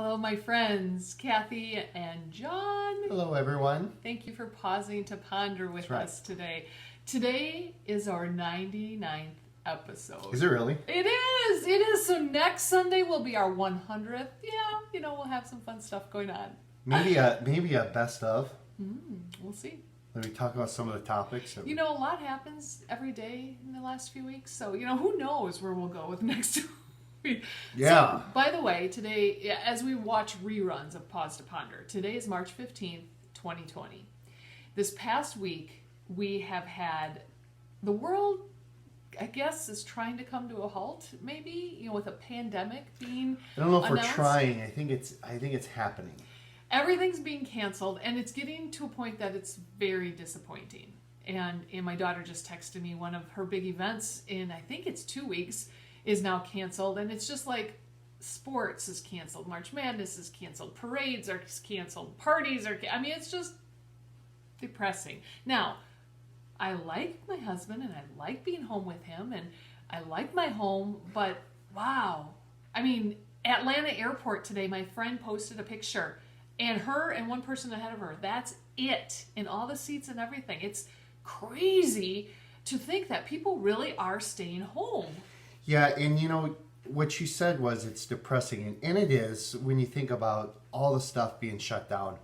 Hello, my friends, Kathy and John. Hello, everyone. Thank you for pausing to ponder with That's right. us today. Today is our 99th episode. Is it really? It is. It is. So next Sunday will be our 100th. Yeah, we'll have some fun stuff going on. Maybe a best of. We'll see. Let me talk about some of the topics. A lot happens every day in the last few weeks. So, who knows where we'll go with next week. Yeah. So, by the way, today, as we watch reruns of Pause to Ponder, today is March 15th, 2020. This past week, we have had the world, I guess, is trying to come to a halt, maybe, with a pandemic being I don't know if announced. we're trying. I think it's happening. Everything's being canceled, and it's getting to a point that it's very disappointing. And my daughter just texted me one of her big events in, I think it's 2 weeks, is now canceled. And it's just like sports is canceled, March Madness is canceled, parades are canceled, parties are, it's just depressing. Now, I like my husband, and I like being home with him, and I like my home, but wow. Atlanta airport today, my friend posted a picture, and her and one person ahead of her, that's it, in all the seats and everything. It's crazy to think that people really are staying home. Yeah, and what you said was it's depressing, and it is when you think about all the stuff being shut down.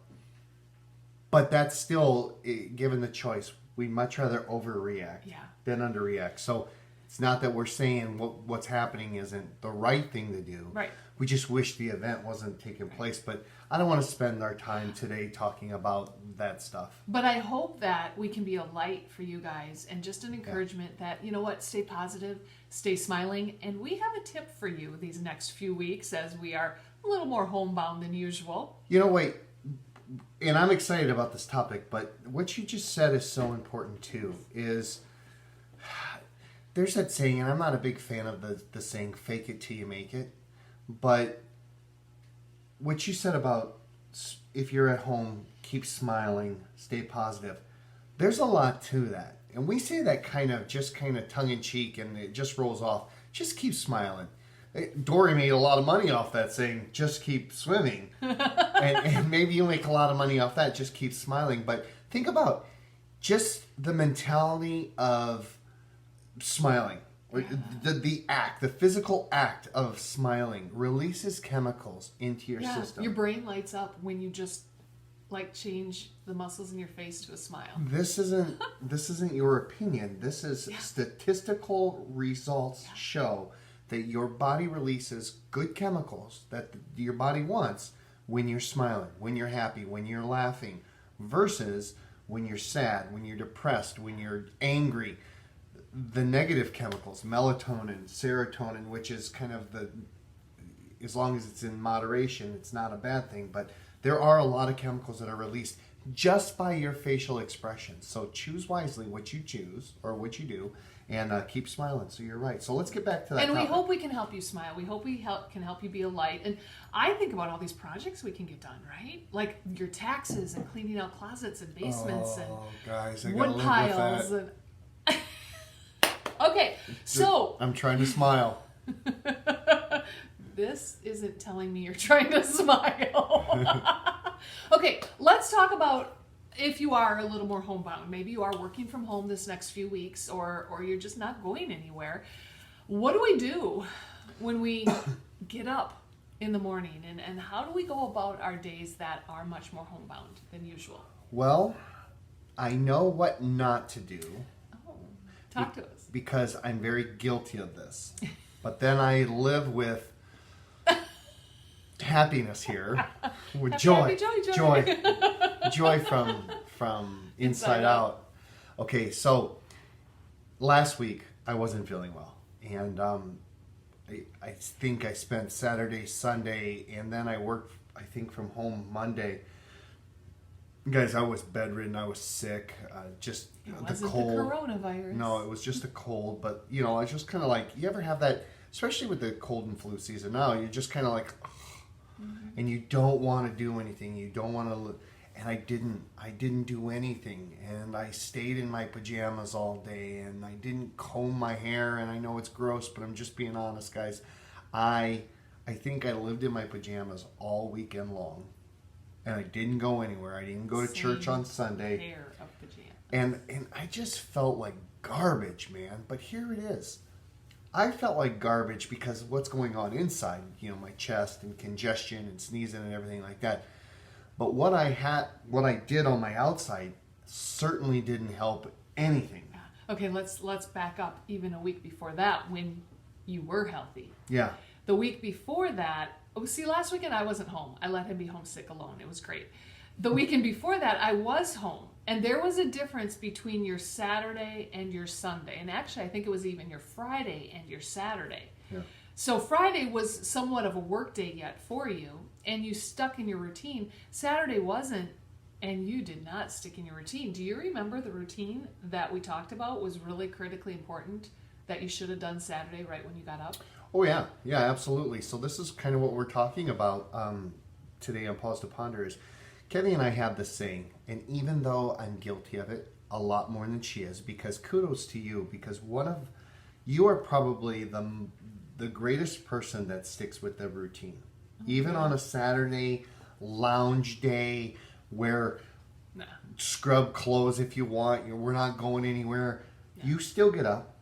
But that's still, given the choice, we'd much rather overreact than underreact. So it's not that we're saying what's happening isn't the right thing to do. Right. We just wish the event wasn't taking place. But I don't want to spend our time today talking about that stuff. But I hope that we can be a light for you guys and just an encouragement that, stay positive, stay smiling. And we have a tip for you these next few weeks as we are a little more homebound than usual. Wait. And I'm excited about this topic, but what you just said is so important too, is there's that saying, and I'm not a big fan of the saying, fake it till you make it, but what you said about if you're at home, keep smiling, stay positive, there's a lot to that. And we say that kind of tongue-in-cheek, and it just rolls off. Just keep smiling. Dory made a lot of money off that saying, just keep swimming. and maybe you make a lot of money off that, just keep smiling. But think about just the mentality of smiling. The physical act of smiling releases chemicals into your system. Your brain lights up when you just change the muscles in your face to a smile. This isn't your opinion. This is statistical results show that your body releases good chemicals that your body wants when you're smiling, when you're happy, when you're laughing, versus when you're sad, when you're depressed, when you're angry. The negative chemicals, melatonin, serotonin, which is kind of as long as it's in moderation, it's not a bad thing, but there are a lot of chemicals that are released just by your facial expression. So choose wisely what you choose or what you do, and keep smiling. So you're right. So let's get back to that. And topic. we hope we can help you smile. We hope we can help you be a light. And I think about all these projects we can get done, right? Like your taxes and cleaning out closets and basements guys, I and gotta wood live piles. with that. Okay, so I'm trying to smile. this isn't telling me you're trying to smile. Okay, let's talk about if you are a little more homebound. Maybe you are working from home this next few weeks, or you're just not going anywhere. What do we do when we get up in the morning, and how do we go about our days that are much more homebound than usual? Well, I know what not to do. Oh, talk to us. Because I'm very guilty of this. But then I live with happiness here. With joy. Joy from inside out. Okay, so last week I wasn't feeling well. And I think I spent Saturday, Sunday, and then I worked, I think, from home Monday. Guys, I was bedridden. I was sick. Just the cold. The coronavirus. No, it was just a cold. But I was just kind of like, you ever have that, especially with the cold and flu season now, you're just kind of like, and you don't want to do anything. You don't want to, and I didn't do anything. And I stayed in my pajamas all day, and I didn't comb my hair. And I know it's gross, but I'm just being honest, guys. I I think I lived in my pajamas all weekend long. And I didn't go anywhere. I didn't go to church Same on Sunday. pair of pajamas. And I just felt like garbage, man. But here it is. I felt like garbage because of what's going on inside, my chest and congestion and sneezing and everything like that. But what I did on my outside certainly didn't help anything. Okay, let's back up even a week before that when you were healthy. Yeah. The week before that, last weekend I wasn't home. I let him be homesick alone. It was great. The weekend before that, I was home. And there was a difference between your Saturday and your Sunday. And actually, I think it was even your Friday and your Saturday. Yeah. So Friday was somewhat of a work day yet for you, and you stuck in your routine. Saturday wasn't, and you did not stick in your routine. Do you remember the routine that we talked about was really critically important that you should have done Saturday right when you got up? Oh, yeah. Yeah, absolutely. So this is kind of what we're talking about today on Pause to Ponder is Kelly and I have this saying, and even though I'm guilty of it a lot more than she is, because kudos to you, because you are probably the greatest person that sticks with the routine. Even on a Saturday lounge day where scrub clothes if you want, we're not going anywhere, you still get up,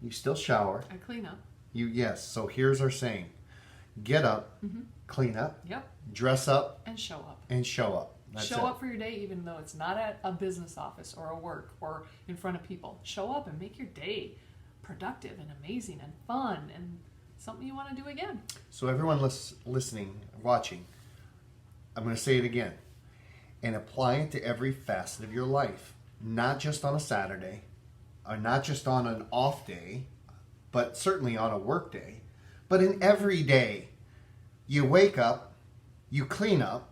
you still shower. I clean up. Yes, so here's our saying. Get up, clean up, dress up, and show up. That's show it. up for your day even though it's not at a business office or a work or in front of people. Show up and make your day productive and amazing and fun and something you want to do again. So everyone listening, watching, I'm going to say it again. And apply it to every facet of your life. Not just on a Saturday, or not just on an off day, but certainly on a work day. But in every day, you wake up, you clean up,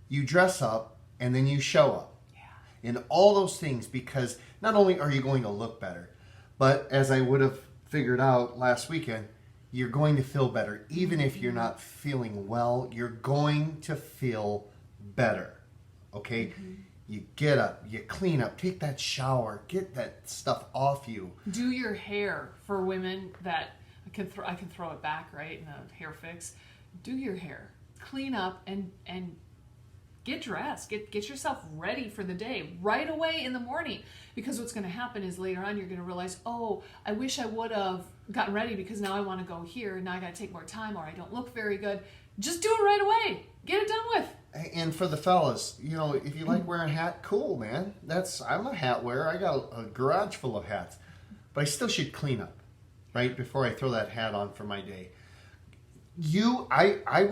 you dress up, and then you show up. Yeah. In all those things, because not only are you going to look better, but as I would have figured out last weekend, you're going to feel better. Even if you're not feeling well, you're going to feel better. Okay? You get up, you clean up, take that shower, get that stuff off you. Do your hair for women that I can throw it back, right, in a hair fix. Do your hair. Clean up and get dressed. Get yourself ready for the day right away in the morning. Because what's going to happen is later on you're going to realize, oh, I wish I would have gotten ready because now I want to go here. Now I got to take more time or I don't look very good. Just do it right away. Get it done with. And for the fellas, if you like wearing a hat, cool, man. I'm a hat wearer. I got a garage full of hats. But I still should clean up, right, before I throw that hat on for my day. I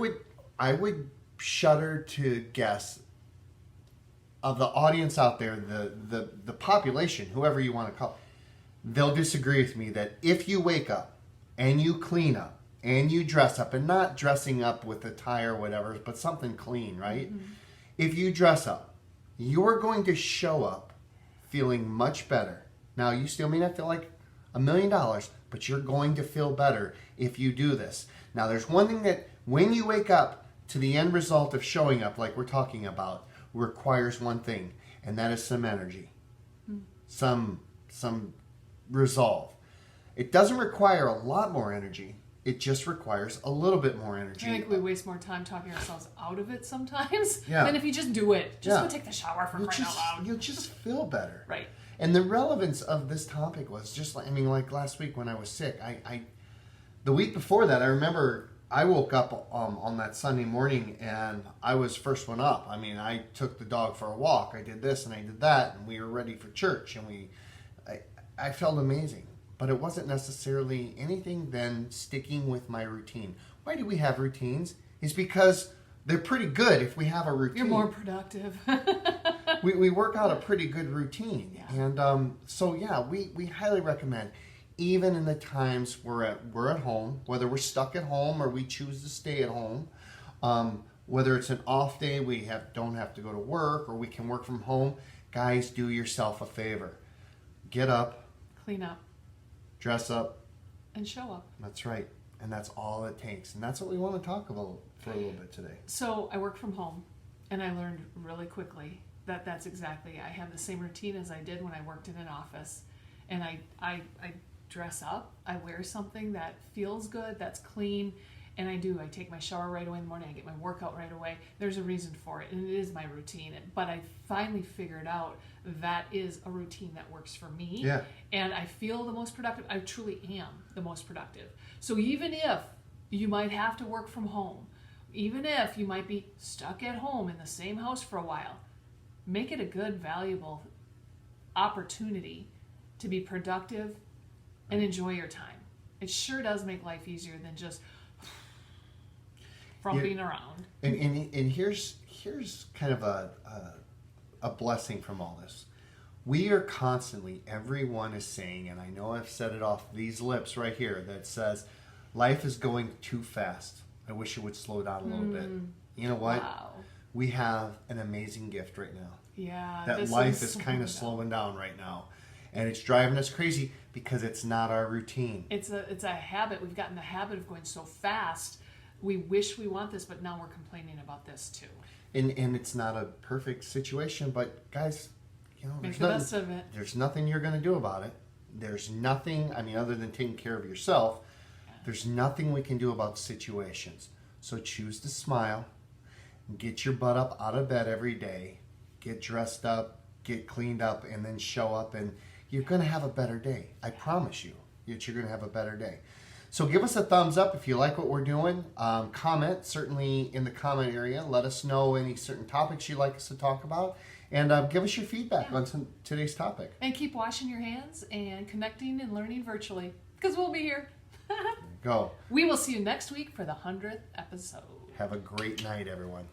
would shudder to guess of the audience out there, the population, whoever you want to call, they'll disagree with me that if you wake up and you clean up and you dress up, and not dressing up with a tie or whatever, but something clean, right? If you dress up, you're going to show up feeling much better. Now, you still may not feel like $1 million, but you're going to feel better if you do this. Now, there's one thing that when you wake up to the end result of showing up, like we're talking about, requires one thing, and that is some energy, some resolve. It doesn't require a lot more energy. It just requires a little bit more energy. I think we waste more time talking ourselves out of it sometimes Yeah. than if you just do it. Just go take the shower for You'll crying out loud. You'll just feel better. Right. And the relevance of this topic was just like last week when I was sick. The week before that, I remember I woke up on that Sunday morning and I was first one up. I took the dog for a walk. I did this and I did that, and we were ready for church. And I felt amazing. But it wasn't necessarily anything than sticking with my routine. Why do we have routines? It's because they're pretty good if we have a routine. You're more productive. we work out a pretty good routine. Yeah. And we highly recommend, even in the times we're at home, whether we're stuck at home or we choose to stay at home, whether it's an off day, we don't have to go to work, or we can work from home, guys, do yourself a favor. Get up. Clean up. Dress up. And show up. That's right. And that's all it takes. And that's what we want to talk about for a little bit today. So I work from home, and I learned really quickly that that's exactly, I have the same routine as I did when I worked in an office. And I dress up. I wear something that feels good, that's clean. And I do. I take my shower right away in the morning. I get my workout right away. There's a reason for it, and it is my routine. But I finally figured out that is a routine that works for me. Yeah. And I feel the most productive. I truly am the most productive. So even if you might have to work from home, even if you might be stuck at home in the same house for a while, make it a good, valuable opportunity to be productive and enjoy your time. It sure does make life easier than just frumping around. And here's kind of a blessing from all this. We are constantly, everyone is saying, and I know I've said it off these lips right here, that says, life is going too fast. I wish it would slow down a little bit. You know what? Wow. We have an amazing gift right now. Yeah. That life is kind of slowing down right now. And it's driving us crazy because it's not our routine. It's a habit. We've gotten the habit of going so fast. We wish we want this, but now we're complaining about this too. And it's not a perfect situation, but guys, you know, Make the best of it. There's nothing you're going to do about it. There's nothing, I mean, other than taking care of yourself, there's nothing we can do about situations. So choose to smile, get your butt up out of bed every day, get dressed up, get cleaned up, and then show up, and you're going to have a better day. I promise you that you're going to have a better day. So give us a thumbs up if you like what we're doing. Comment, certainly in the comment area. Let us know any certain topics you'd like us to talk about. And give us your feedback on today's topic. And keep washing your hands and connecting and learning virtually, because we'll be here. Go. We will see you next week for the 100th episode. Have a great night, everyone.